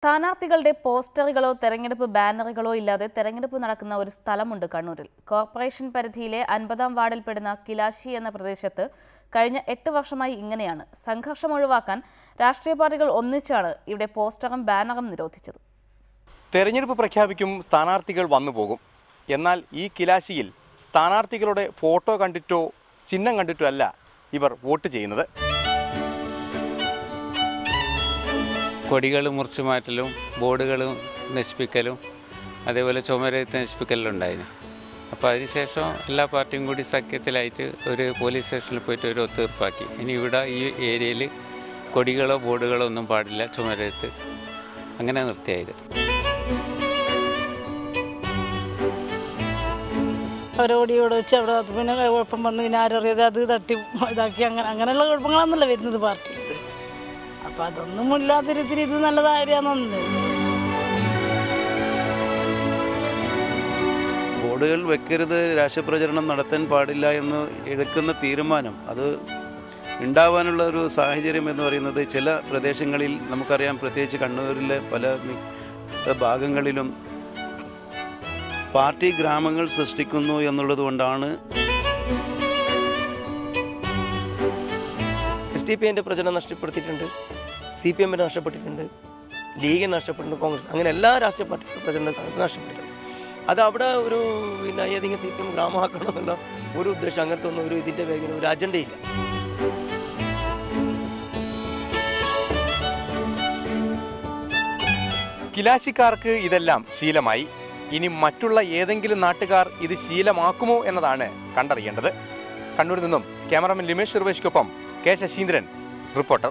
സ്ഥാനാർത്ഥികളുടെ പോസ്റ്ററുകളോ തെരഞ്ഞെടുപ്പ് ബാനറുകളോ ഇല്ലാതെ തെരഞ്ഞെടുപ്പ് നടക്കുന്ന ഒരു സ്ഥലമുണ്ട് കണ്ണൂരിൽ. കോർപ്പറേഷൻ പരിധിയിലെ 50-ാം വാർഡിൽപ്പെടുന്ന കിലാശി എന്ന പ്രദേശത്ത് കഴിഞ്ഞ 8 വർഷമായി ഇങ്ങനെയാണ്. സംഘർഷം ഒഴിവാക്കാൻ രാഷ്ട്രീയ പാർട്ടികൾ ഒന്നിച്ചാണ് ഇവിടെ പോസ്റ്ററും ബാനറും നിരോധിച്ചത്. തെരഞ്ഞെടുപ്പ് പ്രഖ്യാപിക്കും സ്ഥാനാർത്ഥികൾ വന്നുപോകും. എന്നാൽ ഈ കിലാശിയിൽ സ്ഥാനാർത്ഥികളുടെ ഫോട്ടോ കണ്ടിട്ടോ ചിഹ്നം കണ്ടിട്ടോ അല്ല ഇവർ വോട്ട് ചെയ്യുന്നത്. കൊടികൾ മുറിച്ചു മാറ്റലും ബോർഡുകൾ നശിപ്പിക്കലും അതേപോലെ ചുമരെഴുത്ത് നശിപ്പിക്കലും ഉണ്ടായിരുന്നു. അപ്പോൾ അതിനുശേഷം എല്ലാ പാർട്ടിയും കൂടി സഖ്യത്തിലായിട്ട് ഒരു പോലീസ് സ്റ്റേഷനിൽ പോയിട്ട് ഒരു ഒത്തുതീർപ്പാക്കി. ഇനി ഇവിടെ ഈ ഏരിയയിൽ കൊടികളോ ബോർഡുകളോ ഒന്നും പാടില്ല, ചുമരെഴുത്ത് അങ്ങനെ നിർത്തിയായത്. അവരോടിയോട് വെച്ച് അവിടെ പിന്നെ കുഴപ്പം വന്ന് പിന്നെ ആരറിയാതെ അത് തട്ടി ഇതാക്കി അങ്ങനെയുള്ള കുഴപ്പങ്ങളാണല്ലോ വരുന്നത് പാർട്ടി. അപ്പം അതൊന്നും ഇല്ലാത്ത രീതിയിൽ ഇത് നല്ല കാര്യമാണെന്ന്. ബോർഡുകൾ വെക്കരുത്, രാഷ്ട്രീയപ്രചരണം നടത്താൻ പാടില്ല എന്ന് എടുക്കുന്ന തീരുമാനം അത് ഉണ്ടാവാനുള്ള ഒരു സാഹചര്യം എന്ന് പറയുന്നത് ചില പ്രദേശങ്ങളിൽ നമുക്കറിയാം. പ്രത്യേകിച്ച് കണ്ണൂരിലെ പല ഭാഗങ്ങളിലും പാർട്ടി ഗ്രാമങ്ങൾ സൃഷ്ടിക്കുന്നു എന്നുള്ളത് കൊണ്ടാണ്. SDPന്റെ പ്രചരണം നഷ്ടപ്പെടുത്തിയിട്ടുണ്ട്, CPMന്റെ നഷ്ടപ്പെട്ടിട്ടുണ്ട്, ലീഗിന് നഷ്ടപ്പെട്ടിട്ടുണ്ട്, കോൺഗ്രസ്, അങ്ങനെ എല്ലാ രാഷ്ട്രീയ പാർട്ടികളുടെ പ്രചരണ സ്ഥാനത്ത് നഷ്ടപ്പെട്ടിട്ടുണ്ട്. അത് അവിടെ ഒരു ഏതെങ്കിലും CPM ഗ്രാമമാക്കണമെന്നുള്ള ഒരു ഉദ്ദേശം, അങ്ങനത്തെ ഒന്നും ഒരു ഇതിൻ്റെ വേഗം ഒരു അജണ്ടയില്ല. കിലാശിക്കാർക്ക് ഇതെല്ലാം ശീലമായി. ഇനി മറ്റുള്ള ഏതെങ്കിലും നാട്ടുകാർ ഇത് ശീലമാക്കുമോ എന്നതാണ് കണ്ടറിയേണ്ടത്. കണ്ണൂരിൽ നിന്നും ക്യാമറാമാൻ ലിമേഷ് സർവേഷ്ക്കൊപ്പം K. ശശീന്ദ്രൻ, റിപ്പോർട്ടർ.